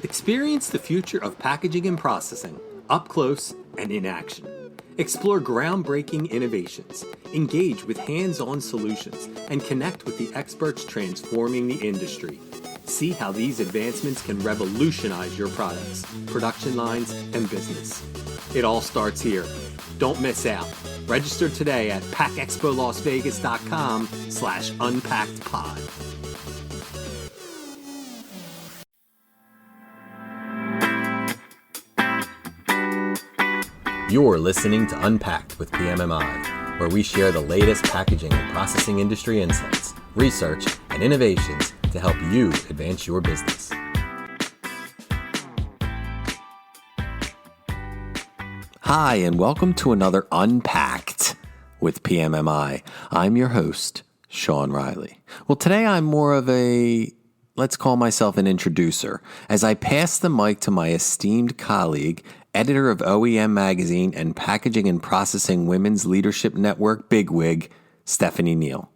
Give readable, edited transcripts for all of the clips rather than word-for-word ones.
Experience the future of packaging and processing up close and in action. Explore groundbreaking innovations, engage with hands-on solutions, and connect with the experts transforming the industry. See how these advancements can revolutionize your products, production lines, and business. It all starts here. Don't miss out. Register today at packexpolasvegas.com/unpackedpod. You're listening to Unpacked with PMMI, where we share the latest packaging and processing industry insights, research, and innovations to help you advance your business. Hi, and welcome to another Unpacked with PMMI. I'm your host, Sean Riley. Well, today I'm more of let's call myself an introducer, as I pass the mic to my esteemed colleague, editor of OEM Magazine and Packaging and Processing Women's Leadership Network bigwig, Stephanie Neal.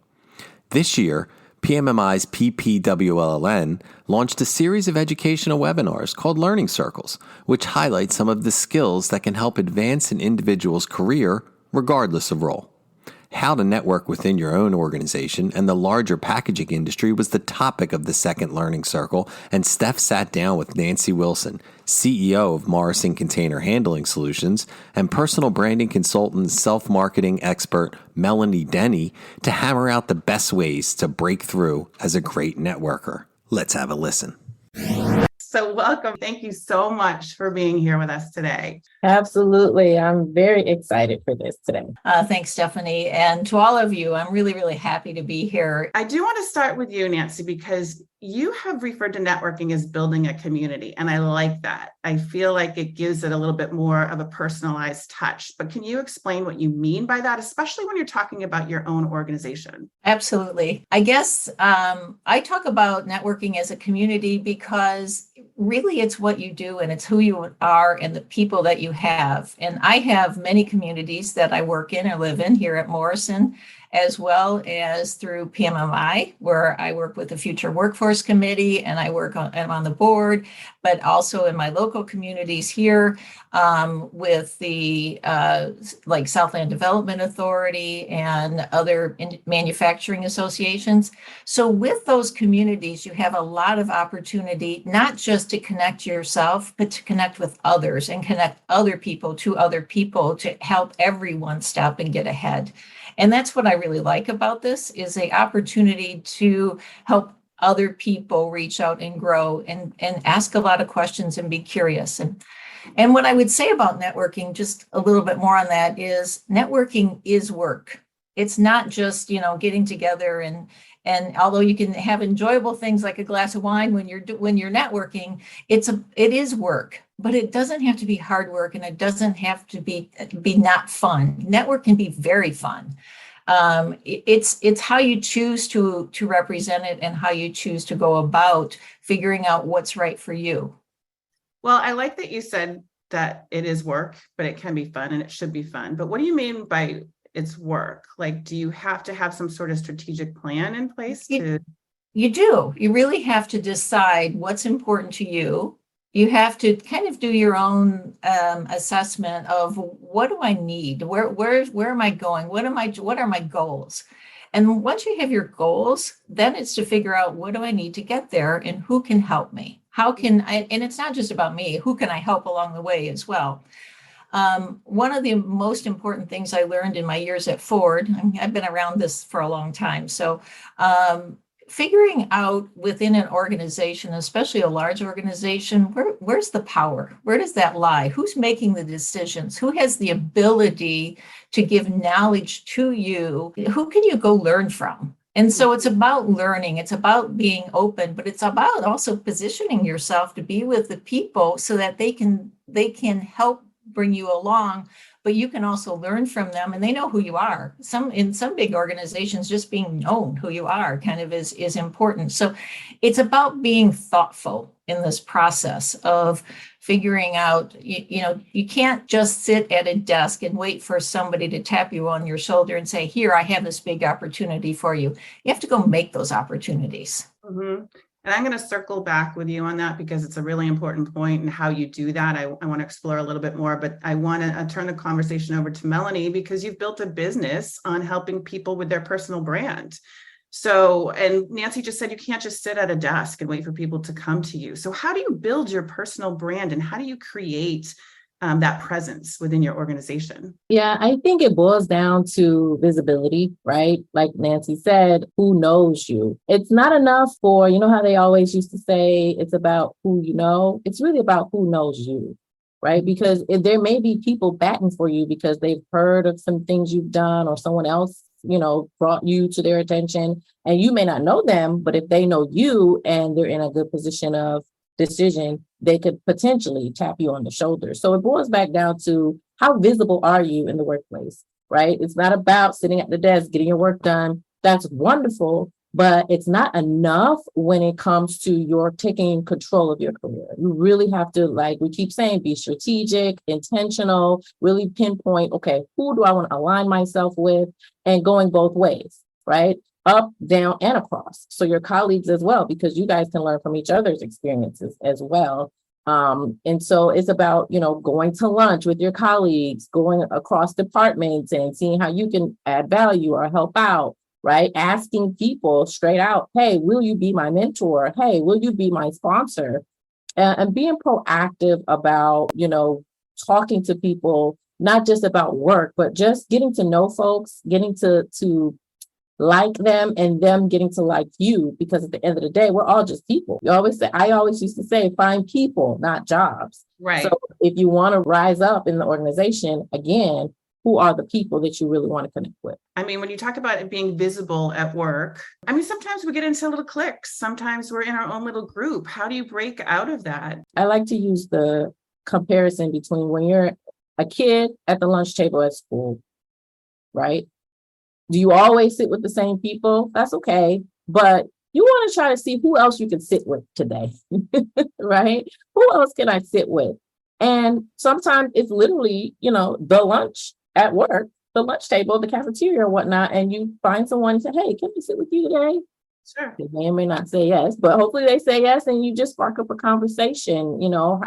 This year, PMMI's PPWLN launched a series of educational webinars called Learning Circles, which highlight some of the skills that can help advance an individual's career regardless of role. How to network within your own organization and the larger packaging industry was the topic of the second Learning Circle, and Steph sat down with Nancy Wilson, CEO of Morrison Container Handling Solutions, and personal branding consultant, self-marketing expert Melanie Denny to hammer out the best ways to break through as a great networker. Let's have a listen. So welcome. Thank you so much for being here with us today. Absolutely. I'm very excited for this today. Thanks, Stephanie. And to all of you, I'm really, really happy to be here. I do want to start with you, Nancy, because you have referred to networking as building a community, and I like that. I feel like it gives it a little bit more of a personalized touch. But can you explain what you mean by that, especially when you're talking about your own organization? Absolutely. I guess I talk about networking as a community because really it's what you do and it's who you are and the people that you have. And I have many communities that I work in or live in here at Morrison, as well as through PMMI, where I work with the Future Workforce Committee and I'm on the board, but also in my local communities here with the like Southland Development Authority and other manufacturing associations. So with those communities, you have a lot of opportunity, not just to connect yourself, but to connect with others and connect other people to help everyone step and get ahead. And that's what I really like about this, is the opportunity to help other people reach out and grow and ask a lot of questions and be curious. And what I would say about networking, just a little bit more on that, is networking is work. It's not just, getting together and although you can have enjoyable things like a glass of wine when you're networking, it is work, but it doesn't have to be hard work and it doesn't have to be not fun. Network can be very fun. It's how you choose to represent it and how you choose to go about figuring out what's right for you. Well, I like that you said that it is work, but it can be fun and it should be fun. But what do you mean by it's work? Like, do you have to have some sort of strategic plan in place to? You do. You really have to decide what's important to you. You have to kind of do your own assessment of what do I need? Where am I going? What are my goals? And once you have your goals, then it's to figure out what do I need to get there and who can help me? And it's not just about me, who can I help along the way as well? One of the most important things I learned in my years at Ford, I've been around this for a long time. So figuring out within an organization, especially a large organization, where's the power? Where does that lie? Who's making the decisions? Who has the ability to give knowledge to you? Who can you go learn from? And so it's about learning, it's about being open, but it's about also positioning yourself to be with the people so that they can help bring you along, but you can also learn from them and they know who you are. In some big organizations, just being known who you are kind of is important. So it's about being thoughtful in this process of figuring out, you can't just sit at a desk and wait for somebody to tap you on your shoulder and say, here, I have this big opportunity for you. You have to go make those opportunities. Mm-hmm. And I'm going to circle back with you on that because it's a really important point and how you do that. I want to explore a little bit more, but I want to turn the conversation over to Melanie because you've built a business on helping people with their personal brand. So, and Nancy just said you can't just sit at a desk and wait for people to come to you. So how do you build your personal brand and how do you create that presence within your organization? Yeah, I think it boils down to visibility, right? Like Nancy said, who knows you? It's not enough for, you know how they always used to say it's about who you know? It's really about who knows you, right? Because there may be people batting for you because they've heard of some things you've done or someone else, brought you to their attention and you may not know them, but if they know you and they're in a good position of decision, they could potentially tap you on the shoulder. So it boils back down to how visible are you in the workplace, right? It's not about sitting at the desk, getting your work done. That's wonderful, but it's not enough when it comes to your taking control of your career. You really have to, like we keep saying, be strategic, intentional, really pinpoint, okay, who do I want to align myself with, and going both ways, right? Up, down, and across. So your colleagues as well, because you guys can learn from each other's experiences as well. And so it's about, going to lunch with your colleagues, going across departments and seeing how you can add value or help out, right? Asking people straight out, hey, will you be my mentor? Hey, will you be my sponsor? And being proactive about, talking to people, not just about work, but just getting to know folks, getting to like them and them getting to like you, because at the end of the day, we're all just people. I always used to say, find people, not jobs. Right. So if you want to rise up in the organization, again, who are the people that you really want to connect with? I mean, when you talk about it being visible at work, I mean, sometimes we get into little cliques. Sometimes we're in our own little group. How do you break out of that? I like to use the comparison between when you're a kid at the lunch table at school, right? Do you always sit with the same people? That's okay. But you want to try to see who else you can sit with today, right? Who else can I sit with? And sometimes it's literally, the lunch at work, the lunch table, the cafeteria or whatnot. And you find someone and say, hey, can I sit with you today? Sure. They may or may not say yes, but hopefully they say yes. And you just spark up a conversation.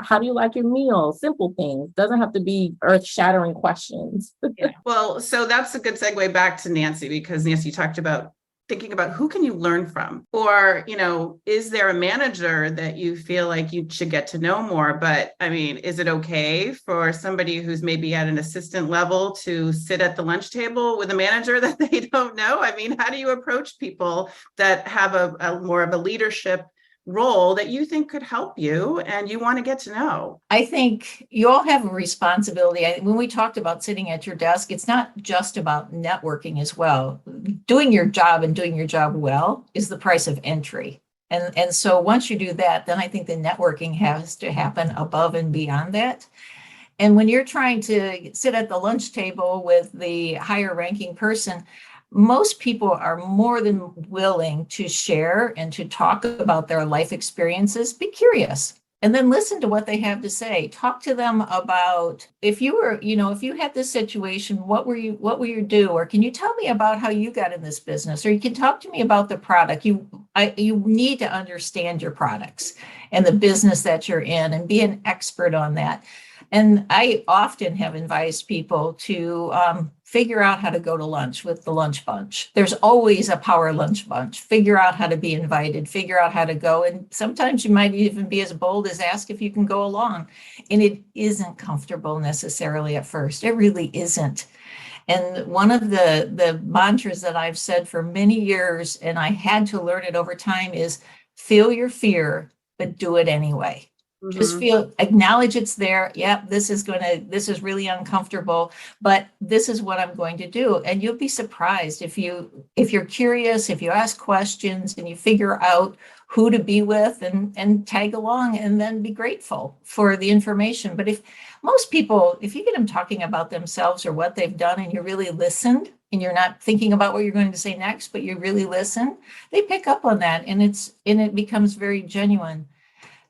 How do you like your meal? Simple things. Doesn't have to be earth shattering questions. Yeah. Well, so that's a good segue back to Nancy, because Nancy talked about thinking about who can you learn from, or, is there a manager that you feel like you should get to know more? But I mean, is it okay for somebody who's maybe at an assistant level to sit at the lunch table with a manager that they don't know? I mean, how do you approach people that have a more of a leadership role that you think could help you and you want to get to know? I think you all have a responsibility. When we talked about sitting at your desk, it's not just about networking as well. Doing your job and doing your job well is the price of entry. And so once you do that, then I think the networking has to happen above and beyond that. And when you're trying to sit at the lunch table with the higher ranking person, most people are more than willing to share and to talk about their life experiences. Be curious and then listen to what they have to say. Talk to them about if you had this situation, what were you do? Or can you tell me about how you got in this business? Or you can talk to me about the product. You need to understand your products and the business that you're in and be an expert on that. And I often have advised people to figure out how to go to lunch with the lunch bunch. There's always a power lunch bunch. Figure out how to be invited, figure out how to go. And sometimes you might even be as bold as ask if you can go along. And it isn't comfortable necessarily at first. It really isn't. And one of the mantras that I've said for many years, and I had to learn it over time, is feel your fear, but do it anyway. Just acknowledge it's there. Yep, this is really uncomfortable, but this is what I'm going to do. And you'll be surprised if you're curious, if you ask questions and you figure out who to be with and tag along and then be grateful for the information. But if you get them talking about themselves or what they've done and you really listened and you're not thinking about what you're going to say next, but you really listen, they pick up on that and it becomes very genuine.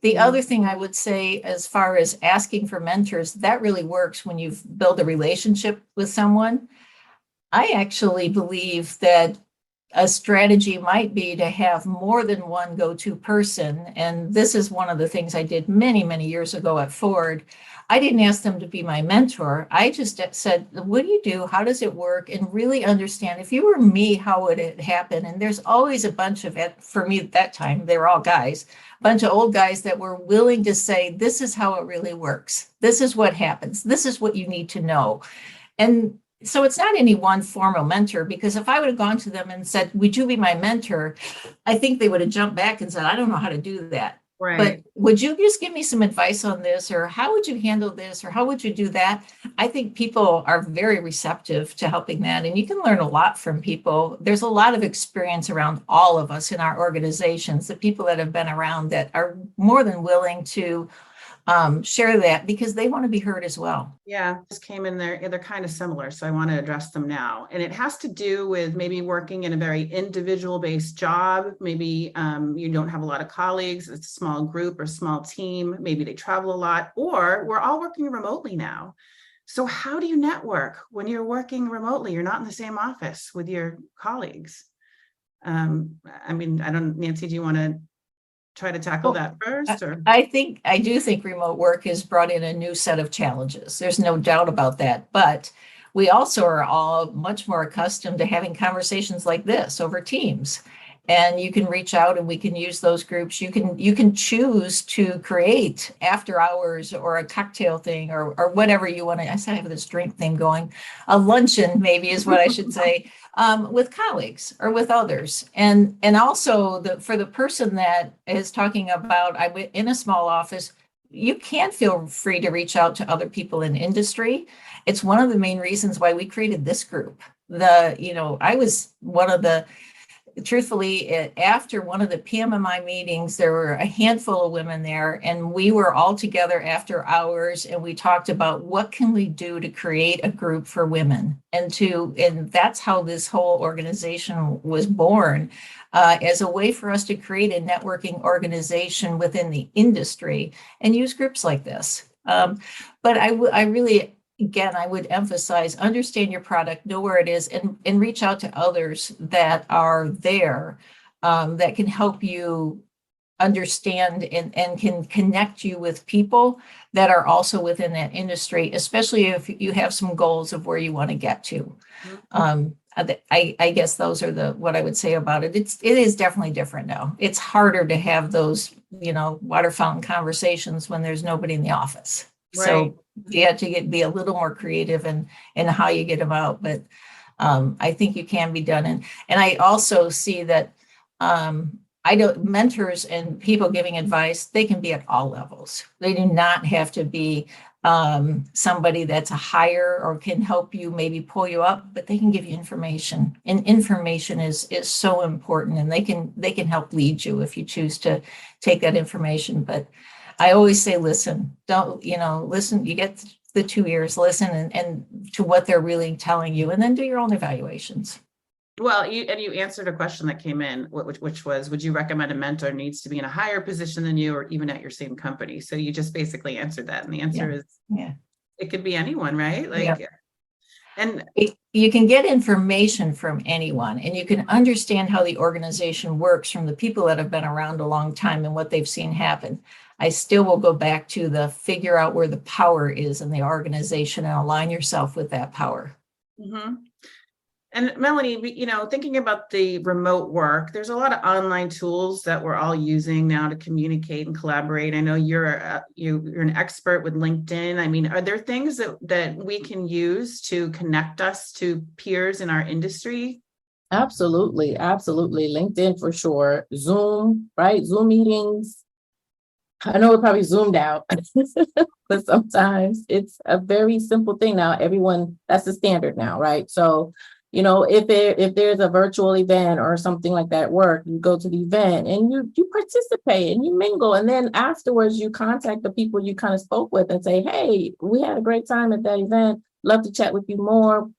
The other thing I would say, as far as asking for mentors, that really works when you've built a relationship with someone. I actually believe that a strategy might be to have more than one go-to person. And this is one of the things I did many, many years ago at Ford. I didn't ask them to be my mentor. I just said, what do you do? How does it work? And really understand, if you were me, how would it happen? And there's always a bunch of it, for me at that time, they were all guys, a bunch of old guys that were willing to say, this is how it really works. This is what happens. This is what you need to know. And so it's not any one formal mentor, because if I would have gone to them and said, would you be my mentor? I think they would have jumped back and said, I don't know how to do that. Right. But would you just give me some advice on this, or how would you handle this, or how would you do that? I think people are very receptive to helping that, and you can learn a lot from people. There's a lot of experience around all of us in our organizations, the people that have been around that are more than willing to share that, because they want to be heard as well. Yeah, just came in there. They're kind of similar, so I want to address them now. And it has to do with maybe working in a very individual-based job. Maybe you don't have a lot of colleagues. It's a small group or small team. Maybe they travel a lot, or we're all working remotely now. So how do you network when you're working remotely? You're not in the same office with your colleagues. I mean, I don't, Nancy, do you want to try to tackle that first? Or I do think remote work has brought in a new set of challenges. There's no doubt about that. But we also are all much more accustomed to having conversations like this over Teams. And you can reach out and we can use those groups. You can choose to create after hours or a cocktail thing or whatever you want to. I said I have this drink thing going. A luncheon maybe is what I should say, with colleagues or with others. And also for the person that is talking about, in a small office, you can feel free to reach out to other people in industry. It's one of the main reasons why we created this group. I was one of the, truthfully, after one of the PMMI meetings, there were a handful of women there, and we were all together after hours, and we talked about what can we do to create a group for women, and that's how this whole organization was born, as a way for us to create a networking organization within the industry and use groups like this. But I really, again, I would emphasize, understand your product, know where it is, and reach out to others that are there, that can help you understand and can connect you with people that are also within that industry, especially if you have some goals of where you want to get to. I guess those are what I would say about it. It is definitely different now. It's harder to have those, water fountain conversations when there's nobody in the office. Right. So you have to be a little more creative in how you get them out. But I think you can be done. And I also see that mentors and people giving advice, they can be at all levels. They do not have to be somebody that's a higher or can help you, maybe pull you up, but they can give you information. And information is so important, and they can help lead you if you choose to take that information. But I always say, listen, listen, you get the 2 ears, listen and to what they're really telling you, and then do your own evaluations. Well, you answered a question that came in, which was, would you recommend a mentor needs to be in a higher position than you, or even at your same company? So you just basically answered that. And the answer is, it could be anyone, right? And you can get information from anyone, and you can understand how the organization works from the people that have been around a long time and what they've seen happen. I still will go back to the figure out where the power is in the organization and align yourself with that power. Mm-hmm. And Melanie, thinking about the remote work, there's a lot of online tools that we're all using now to communicate and collaborate. I know you're an expert with LinkedIn. I mean, are there things that we can use to connect us to peers in our industry? Absolutely. LinkedIn for sure. Zoom, right? Zoom meetings. I know we're probably zoomed out, but sometimes it's a very simple thing now. Everyone, that's the standard now, right? So, if there's a virtual event or something like that at work, you go to the event and you participate and you mingle. And then afterwards, you contact the people you kind of spoke with and say, hey, we had a great time at that event. Love to chat with you more.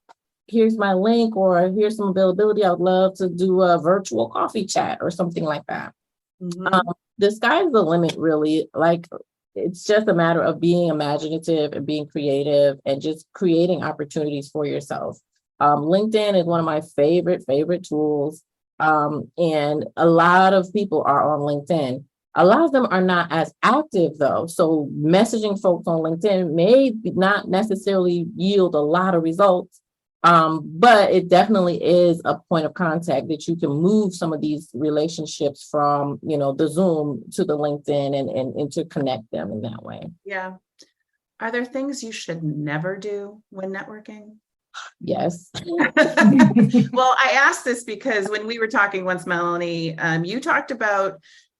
Here's my link, or here's some availability. I would love to do a virtual coffee chat or something like that. Mm-hmm. The sky's the limit, really. Like, it's just a matter of being imaginative and being creative and just creating opportunities for yourself. LinkedIn is one of my favorite tools. And a lot of people are on LinkedIn. A lot of them are not as active though. So messaging folks on LinkedIn may not necessarily yield a lot of results. But it definitely is a point of contact that you can move some of these relationships from, the Zoom to the LinkedIn and interconnect them in that way. Yeah. Are there things you should never do when networking? Yes. Well, I asked this because when we were talking once, Melanie, you talked about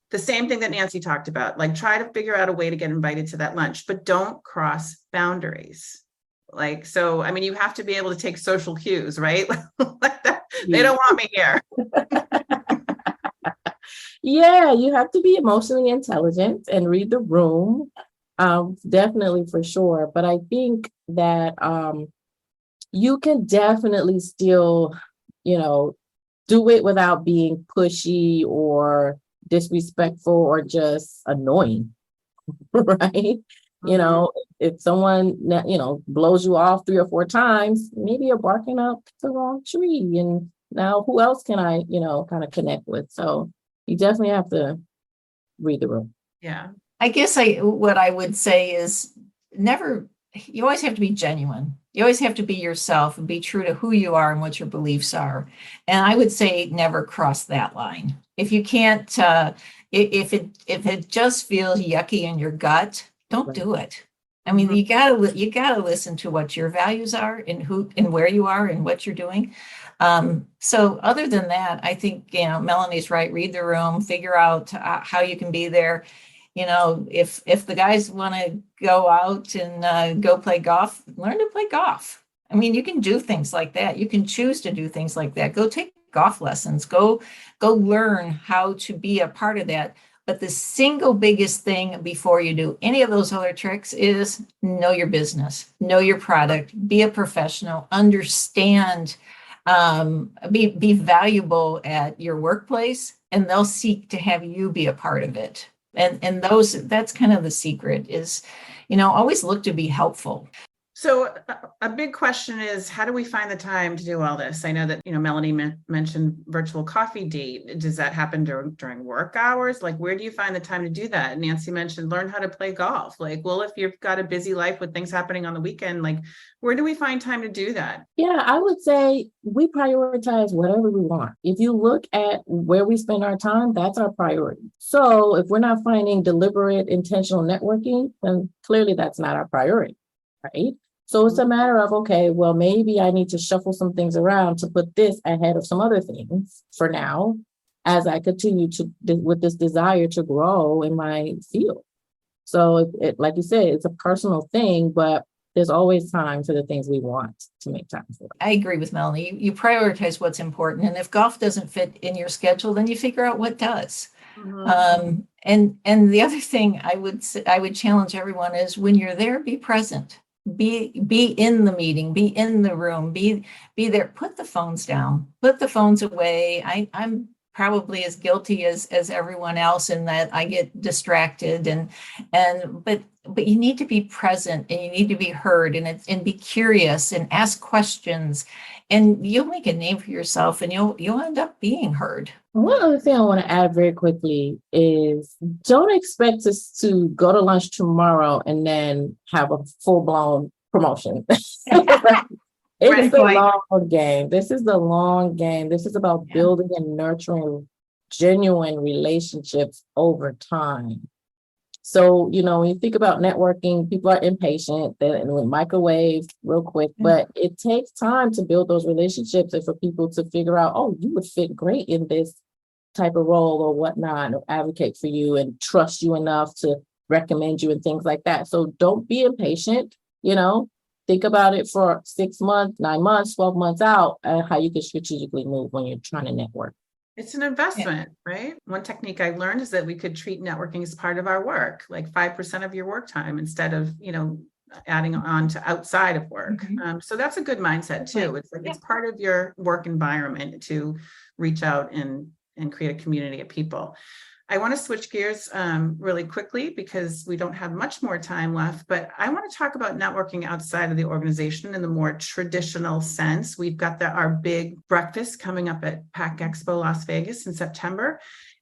the same thing that Nancy talked about, like try to figure out a way to get invited to that lunch, but don't cross boundaries. So, I mean, you have to be able to take social cues, right? They don't want me here. Yeah, you have to be emotionally intelligent and read the room. Definitely for sure. But I think that you can definitely still, do it without being pushy or disrespectful or just annoying, right? If someone, blows you off 3 or 4 times, maybe you're barking up the wrong tree. And now who else can I, kind of connect with? So you definitely have to read the room. Yeah. I guess what I would say is you always have to be genuine. You always have to be yourself and be true to who you are and what your beliefs are. And I would say never cross that line. If you can't, if it just feels yucky in your gut, don't do it. I mean, you gotta listen to what your values are and who and where you are and what you're doing. So other than that, I think, Melanie's right. Read the room, figure out how you can be there. If the guys want to go out and go play golf, learn to play golf. I mean, you can do things like that. You can choose to do things like that. Go take golf lessons. Go learn how to be a part of that. But the single biggest thing before you do any of those other tricks is know your business, know your product, be a professional, understand, be valuable at your workplace, and they'll seek to have you be a part of it. And that's kind of the secret is, always look to be helpful. So a big question is, how do we find the time to do all this? I know that, Melanie mentioned virtual coffee date. Does that happen during work hours? Where do you find the time to do that? Nancy mentioned learn how to play golf. If you've got a busy life with things happening on the weekend, where do we find time to do that? Yeah, I would say we prioritize whatever we want. If you look at where we spend our time, that's our priority. So if we're not finding deliberate, intentional networking, then clearly that's not our priority, right? So it's a matter of, okay, well, maybe I need to shuffle some things around to put this ahead of some other things for now, as I continue with this desire to grow in my field. So like you said, it's a personal thing, but there's always time for the things we want to make time for. I agree with Melanie. You prioritize what's important. And if golf doesn't fit in your schedule, then you figure out what does. And the other thing I would challenge everyone is when you're there, be present. Be in the meeting, be in the room, be there, put the phones down, put the phones away. I'm probably as guilty as everyone else in that I get distracted but you need to be present and you need to be heard and be curious and ask questions, and you'll make a name for yourself and you'll end up being heard. One other thing I want to add very quickly is don't expect us to go to lunch tomorrow and then have a full-blown promotion. It's the long game. This is the long game. This is about building and nurturing genuine relationships over time. So, when you think about networking, people are impatient and with microwave real quick, but it takes time to build those relationships and for people to figure out, oh, you would fit great in this type of role or whatnot, or advocate for you and trust you enough to recommend you and things like that. So don't be impatient, think about it for 6 months, 9 months, 12 months out, and how you can strategically move when you're trying to network. It's an investment, right? One technique I learned is that we could treat networking as part of our work, like 5% of your work time instead of, adding on to outside of work. So that's a good mindset too. It's it's part of your work environment to reach out and create a community of people. I want to switch gears really quickly because we don't have much more time left, but I want to talk about networking outside of the organization in the more traditional sense. We've got our big breakfast coming up at PAC Expo Las Vegas in September.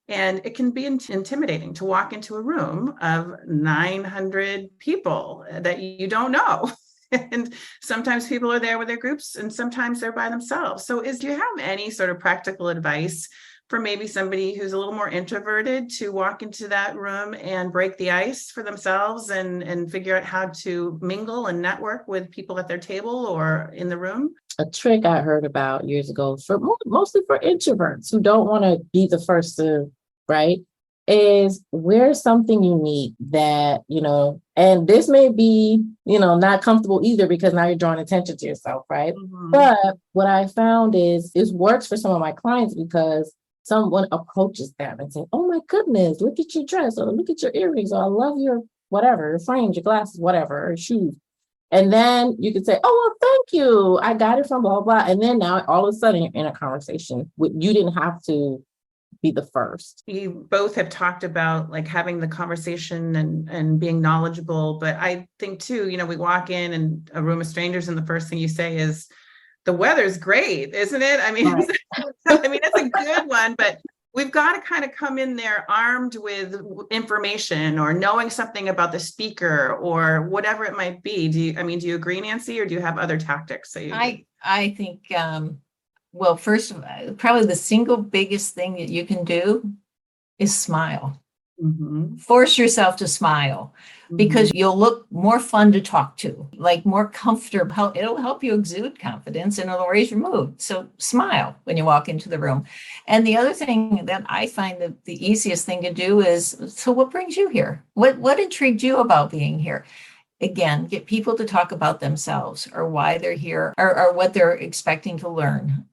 And it can be intimidating to walk into a room of 900 people that you don't know. And sometimes people are there with their groups and sometimes they're by themselves. So do you have any sort of practical advice for maybe somebody who's a little more introverted to walk into that room and break the ice for themselves and figure out how to mingle and network with people at their table or in the room? A trick I heard about years ago mostly for introverts who don't want to be the first to, right, is wear something unique that, and this may be, not comfortable either because now you're drawing attention to yourself, right? Mm-hmm. But what I found is it works for some of my clients because someone approaches them and say, oh my goodness, look at your dress, or look at your earrings, or I love your whatever, your frames, your glasses, whatever, or shoes. And then you can say, oh, well, thank you. I got it from blah, blah. And then now all of a sudden you're in a conversation. You didn't have to be the first. You both have talked about like having the conversation and being knowledgeable. But I think too, we walk in and a room of strangers and the first thing you say is, the weather's great, isn't it? I mean, right. That's a good one, but we've got to kind of come in there armed with information or knowing something about the speaker or whatever it might be. Do you agree, Nancy, or do you have other tactics that you I think, well, first, probably the single biggest thing that you can do is smile. Mm-hmm. Force yourself to smile because you'll look more fun to talk to, like more comfortable. It'll help you exude confidence and it'll raise your mood. So smile when you walk into the room. And the other thing that I find that the easiest thing to do is, so what brings you here? What intrigued you about being here? Again, get people to talk about themselves or why they're here or what they're expecting to learn.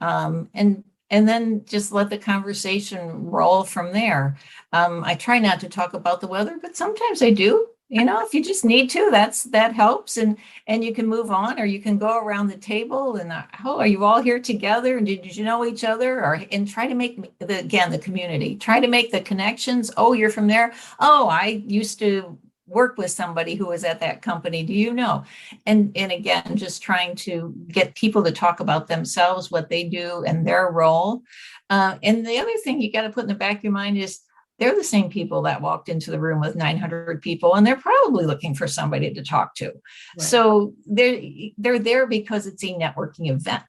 And then just let the conversation roll from there. I try not to talk about the weather, but sometimes I do. If you just need to, that helps. And you can move on, or you can go around the table and, are you all here together? And did you know each other? And try to make the community, try to make the connections. Oh, you're from there. Oh, I used to work with somebody who was at that company. Do you know? And again, just trying to get people to talk about themselves, what they do and their role. And the other thing you got to put in the back of your mind is they're the same people that walked into the room with 900 people, and they're probably looking for somebody to talk to. Right. So they're there because it's a networking event.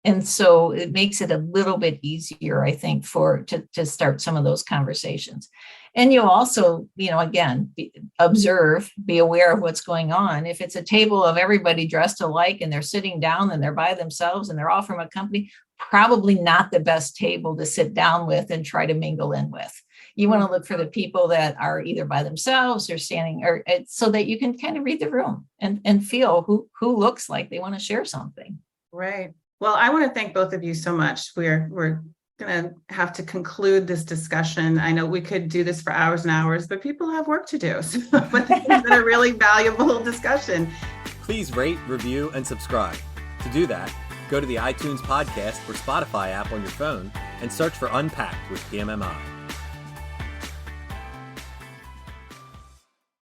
And so it makes it a little bit easier, I think, to start some of those conversations. And you'll also, again, observe, be aware of what's going on. If it's a table of everybody dressed alike and they're sitting down and they're by themselves and they're all from a company, probably not the best table to sit down with and try to mingle in with. You want to look for the people that are either by themselves or standing, or so that you can kind of read the room and feel who looks like they want to share something. Right. Well, I want to thank both of you so much. We're going to have to conclude this discussion. I know we could do this for hours and hours, but people have work to do. So, but this has been a really valuable discussion. Please rate, review, and subscribe. To do that, go to the iTunes podcast or Spotify app on your phone and search for Unpacked with PMMI.